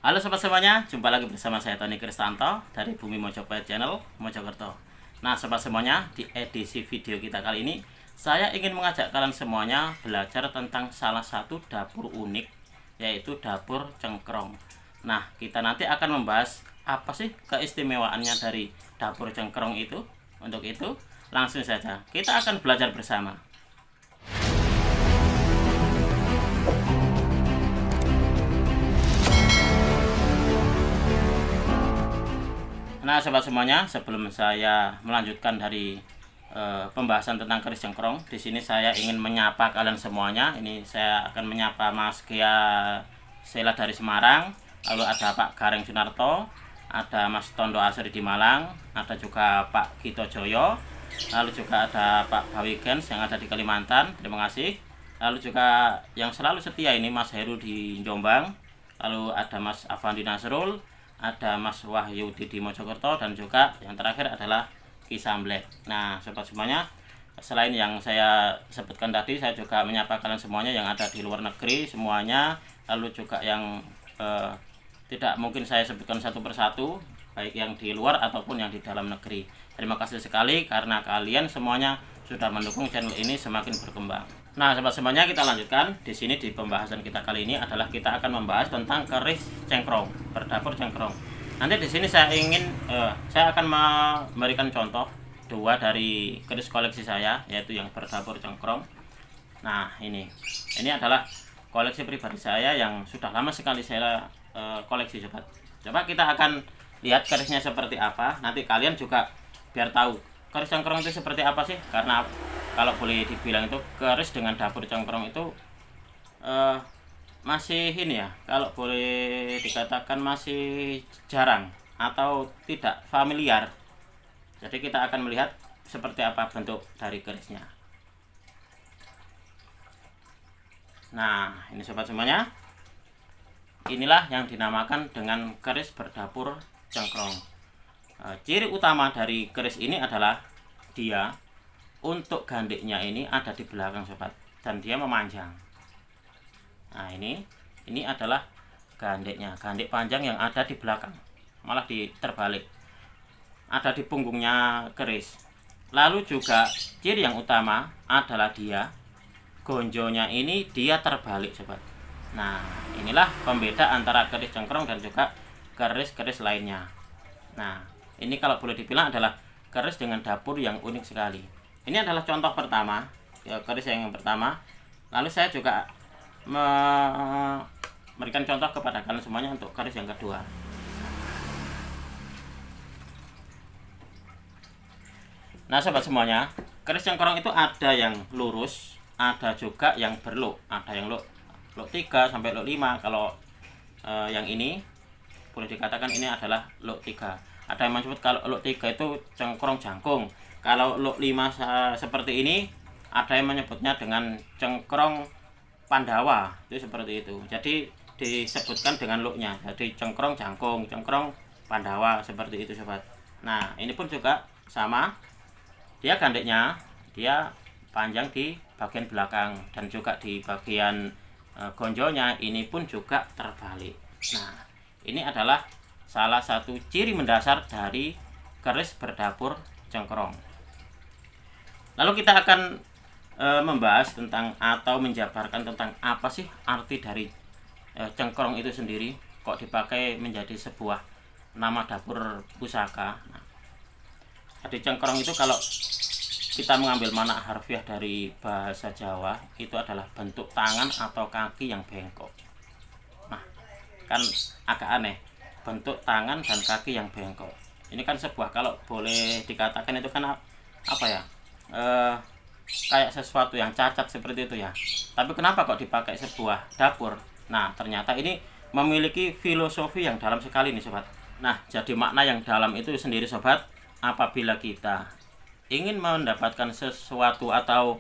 Halo sobat semuanya, jumpa lagi bersama saya Tony Kristanto dari Bumi Mojopahit Channel, Mojokerto. Nah sobat semuanya, di edisi video kita kali ini saya ingin mengajak kalian semuanya belajar tentang salah satu dapur unik, yaitu dapur cengkrong. Nah kita nanti akan membahas apa sih keistimewaannya dari dapur cengkrong itu. Untuk itu langsung saja kita akan belajar bersama. Nah, sobat semuanya, sebelum saya melanjutkan dari pembahasan tentang keris cengkrong, di sini saya ingin menyapa kalian semuanya. Ini saya akan menyapa Mas Gia Sela dari Semarang, lalu ada Pak Gareng Sunarto, ada Mas Tondo Asri di Malang, ada juga Pak Gito Joyo, lalu juga ada Pak Bawi Gens yang ada di Kalimantan. Terima kasih. Lalu juga yang selalu setia ini Mas Heru di Jombang, lalu ada Mas Afandi Nasrul, ada Mas Wahyu di Mojokerto, dan juga yang terakhir adalah Kisamble. Nah sobat semuanya, selain yang saya sebutkan tadi, saya juga menyapa kalian semuanya yang ada di luar negeri semuanya, lalu juga yang tidak mungkin saya sebutkan satu persatu, baik yang di luar ataupun yang di dalam negeri. Terima kasih sekali karena kalian semuanya sudah mendukung channel ini semakin berkembang. Nah, sobat semuanya, kita lanjutkan. Di sini di pembahasan kita kali ini adalah kita akan membahas tentang keris cengkrong, berdapur cengkrong. Nanti di sini saya akan memberikan contoh dua dari keris koleksi saya, yaitu yang berdapur cengkrong. Nah, ini adalah koleksi pribadi saya yang sudah lama sekali saya koleksi, sobat. Coba kita akan lihat kerisnya seperti apa. Nanti kalian juga biar tahu keris cengkrong itu seperti apa sih, karena kalau boleh dibilang itu keris dengan dapur cengkrong itu masih ini ya, kalau boleh dikatakan masih jarang atau tidak familiar. Jadi kita akan melihat seperti apa bentuk dari kerisnya. Nah ini sobat semuanya, inilah yang dinamakan dengan keris berdapur cengkrong. Ciri utama dari keris ini adalah dia untuk gandiknya ini ada di belakang, sobat, dan dia memanjang. Nah ini adalah gandiknya, gandik panjang yang ada di belakang, malah terbalik, ada di punggungnya keris. Lalu juga ciri yang utama adalah dia gonjonya ini dia terbalik, sobat. Nah inilah pembeda antara keris cengkrong dan juga keris-keris lainnya. Nah ini kalau boleh dibilang adalah keris dengan dapur yang unik sekali. Ini adalah contoh pertama, ya, keris yang pertama. Lalu saya juga memberikan contoh kepada kalian semuanya untuk keris yang kedua. Nah sobat semuanya, keris cengkrong itu ada yang lurus, ada juga yang berluk. Ada yang luk 3 sampai luk 5. Kalau yang ini boleh dikatakan ini adalah luk 3. Ada yang menyebut kalau luk 3 itu cengkrong jangkung. Kalau luk 5 seperti ini, ada yang menyebutnya dengan cengkrong Pandawa, itu seperti itu. Jadi disebutkan dengan luknya. Jadi cengkrong jangkung, cengkrong Pandawa, seperti itu, sobat. Nah ini pun juga sama. Dia gandeknya dia panjang di bagian belakang, dan juga di bagian gonjonya ini pun juga terbalik. Nah ini adalah salah satu ciri mendasar dari keris berdapur cengkrong. Lalu kita akan membahas tentang atau menjabarkan tentang apa sih arti dari cengkrong itu sendiri, kok dipakai menjadi sebuah nama dapur pusaka. Nah, jadi cengkrong itu kalau kita mengambil makna harfiah dari bahasa Jawa, itu adalah bentuk tangan atau kaki yang bengkok. Nah kan agak aneh, bentuk tangan dan kaki yang bengkok. Ini kan sebuah, kalau boleh dikatakan itu kan apa ya, kayak sesuatu yang cacat seperti itu ya. Tapi kenapa kok dipakai sebuah dapur? Nah ternyata ini memiliki filosofi yang dalam sekali nih, sobat. Nah jadi makna yang dalam itu sendiri, sobat, apabila kita ingin mendapatkan sesuatu atau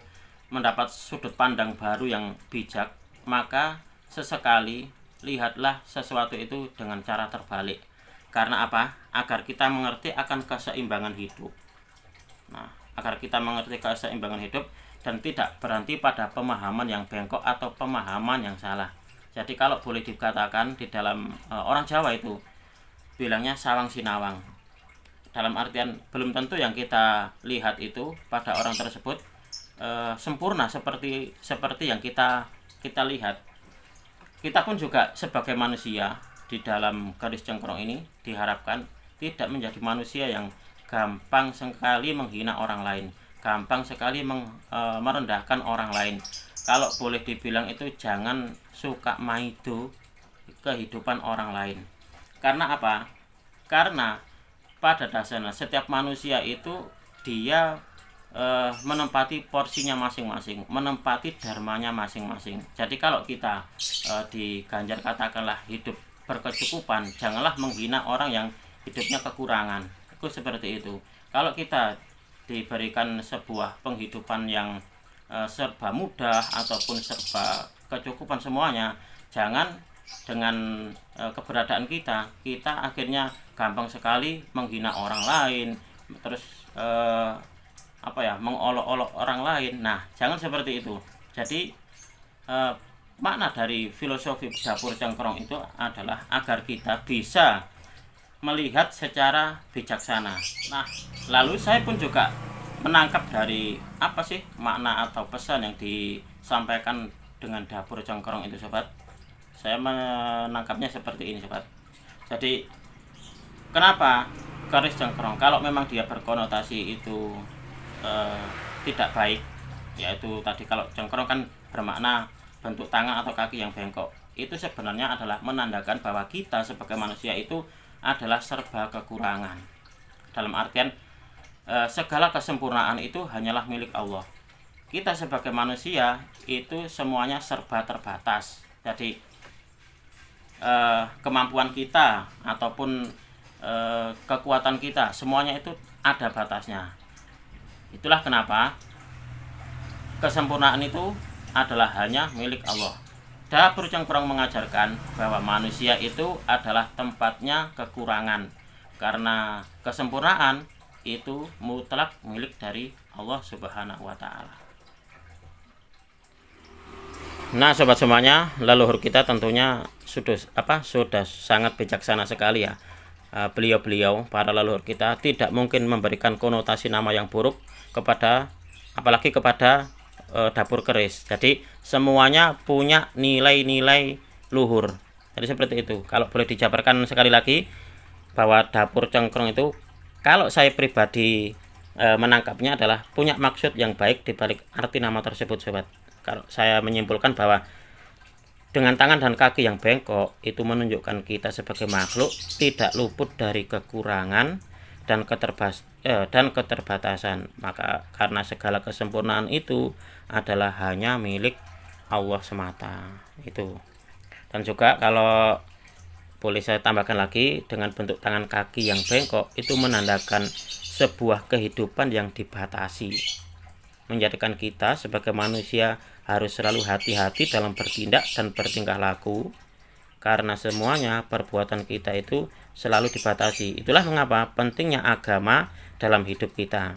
mendapat sudut pandang baru yang bijak, maka sesekali lihatlah sesuatu itu dengan cara terbalik. Karena apa? Agar kita mengerti akan keseimbangan hidup. Nah, agar kita mengerti keseimbangan hidup dan tidak berhenti pada pemahaman yang bengkok atau pemahaman yang salah. Jadi kalau boleh dikatakan di dalam orang Jawa itu bilangnya sawang sinawang. Dalam artian belum tentu yang kita lihat itu pada orang tersebut sempurna seperti yang kita lihat. Kita pun juga sebagai manusia di dalam garis cengkerong ini diharapkan tidak menjadi manusia yang gampang sekali menghina orang lain, gampang sekali merendahkan orang lain. Kalau boleh dibilang itu jangan suka maido kehidupan orang lain. Karena apa? Karena pada dasarnya setiap manusia itu dia menempati porsinya masing-masing, menempati dharmanya masing-masing. Jadi kalau kita diganjar katakanlah hidup berkecukupan, janganlah menghina orang yang hidupnya kekurangan. Itu seperti itu. Kalau kita diberikan sebuah penghidupan yang serba mudah ataupun serba kecukupan semuanya, jangan dengan keberadaan kita akhirnya gampang sekali menghina orang lain, terus mengolok-olok orang lain. Nah, jangan seperti itu. Jadi makna dari filosofi dapur cengkerong itu adalah agar kita bisa melihat secara bijaksana. Nah, lalu saya pun juga menangkap dari apa sih makna atau pesan yang disampaikan dengan dapur cengkerong itu, sobat. Saya menangkapnya seperti ini, sobat. Jadi kenapa garis cengkerong? Kalau memang dia berkonotasi itu tidak baik, yaitu tadi kalau cengkerong kan bermakna bentuk tangan atau kaki yang bengkok, itu sebenarnya adalah menandakan bahwa kita sebagai manusia itu adalah serba kekurangan. Dalam artian segala kesempurnaan itu hanyalah milik Allah. Kita sebagai manusia itu semuanya serba terbatas. Jadi kemampuan kita ataupun kekuatan kita semuanya itu ada batasnya. Itulah kenapa kesempurnaan itu adalah hanya milik Allah. Dapur cengkerong mengajarkan bahwa manusia itu adalah tempatnya kekurangan, karena kesempurnaan itu mutlak milik dari Allah Subhanahu wa Ta'ala. Nah, sobat semuanya, leluhur kita tentunya sudah sangat bijaksana sekali ya. Beliau-beliau para leluhur kita tidak mungkin memberikan konotasi nama yang buruk apalagi kepada dapur keris. Jadi semuanya punya nilai-nilai luhur. Jadi seperti itu. Kalau boleh dijabarkan sekali lagi bahwa dapur cengkerong itu, kalau saya pribadi menangkapnya adalah punya maksud yang baik di balik arti nama tersebut, sobat. Kalau saya menyimpulkan bahwa dengan tangan dan kaki yang bengkok itu menunjukkan kita sebagai makhluk tidak luput dari kekurangan dan keterbatasan. Maka karena segala kesempurnaan itu adalah hanya milik Allah semata. Itu. Dan juga kalau boleh saya tambahkan lagi, dengan bentuk tangan kaki yang bengkok itu menandakan sebuah kehidupan yang dibatasi, menjadikan kita sebagai manusia harus selalu hati-hati dalam bertindak dan bertingkah laku, karena semuanya perbuatan kita itu selalu dibatasi. Itulah mengapa pentingnya agama dalam hidup kita,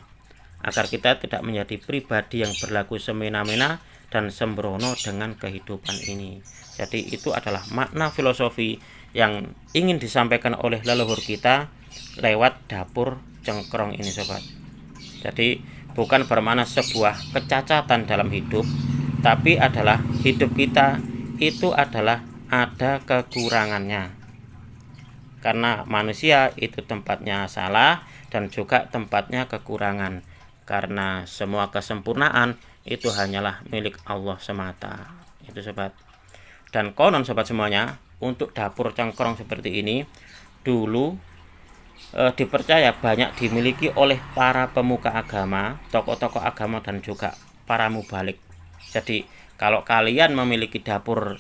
agar kita tidak menjadi pribadi yang berlaku semena-mena dan sembrono dengan kehidupan ini. Jadi itu adalah makna filosofi yang ingin disampaikan oleh leluhur kita lewat dapur cengkerong ini, sobat. Jadi bukan bermakna sebuah kecacatan dalam hidup, tapi adalah hidup kita itu adalah ada kekurangannya. Karena manusia itu tempatnya salah dan juga tempatnya kekurangan. Karena semua kesempurnaan itu hanyalah milik Allah semata. Itu, sobat. Dan konon, sobat semuanya, untuk dapur cengkerong seperti ini dulu dipercaya banyak dimiliki oleh para pemuka agama, tokoh-tokoh agama, dan juga para mubalik. Jadi kalau kalian memiliki dapur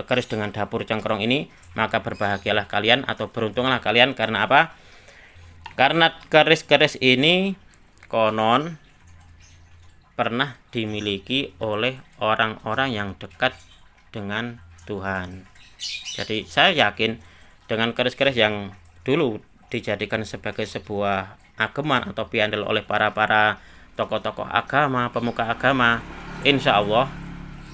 keris dengan dapur cengkerong ini, maka berbahagialah kalian atau beruntunglah kalian. Karena apa? Karena keris-keris ini konon pernah dimiliki oleh orang-orang yang dekat dengan Tuhan. Jadi saya yakin dengan keris-keris yang dulu dijadikan sebagai sebuah ageman atau piandel oleh para tokoh-tokoh agama, pemuka agama, insya Allah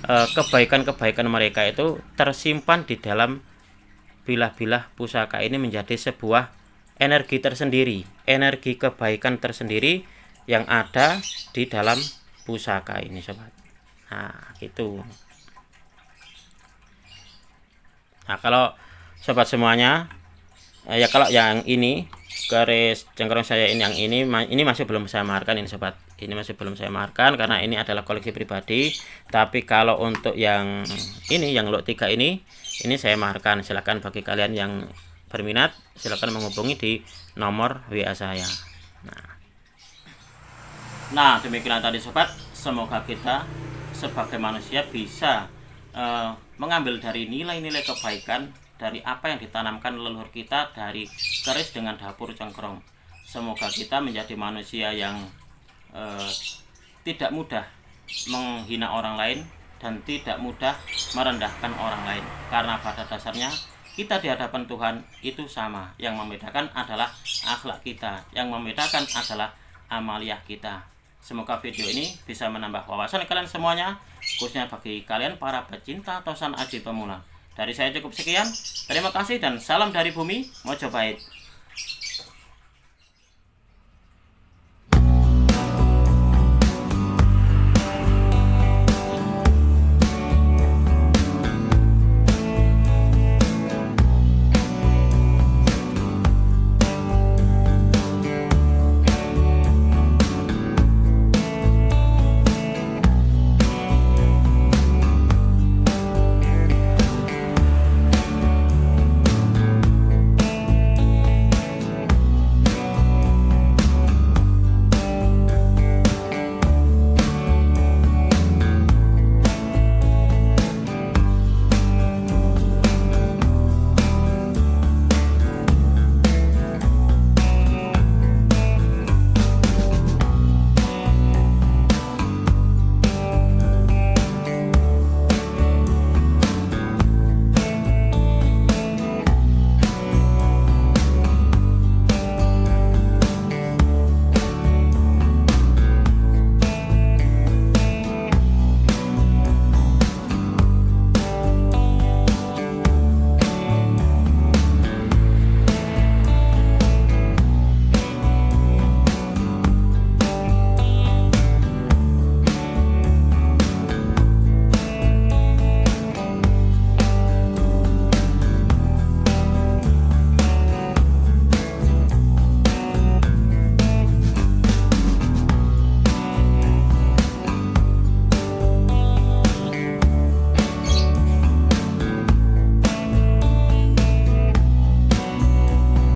kebaikan-kebaikan mereka itu tersimpan di dalam bilah-bilah pusaka ini menjadi sebuah energi tersendiri, energi kebaikan tersendiri yang ada di dalam pusaka ini, sobat. Nah, gitu. Nah, kalau sobat semuanya, ya kalau yang ini keris cengkerong saya ini, yang ini masih belum saya maharkan ini, sobat. Ini masih belum saya maharkan karena ini adalah koleksi pribadi. Tapi kalau untuk yang ini, yang lot 3 ini saya maharkan. Silahkan bagi kalian yang berminat, silahkan menghubungi di nomor WA saya. Nah, demikian tadi, sobat. Semoga kita sebagai manusia bisa mengambil dari nilai-nilai kebaikan dari apa yang ditanamkan leluhur kita dari keris dengan dapur cengkerong. Semoga kita menjadi manusia yang tidak mudah menghina orang lain dan tidak mudah merendahkan orang lain, karena pada dasarnya kita di hadapan Tuhan itu sama. Yang membedakan adalah akhlak kita, yang membedakan adalah amaliyah kita. Semoga video ini bisa menambah wawasan kalian semuanya, khususnya bagi kalian para pecinta tosan aji pemula. Dari saya cukup sekian. Terima kasih dan salam dari bumi Mojopahit.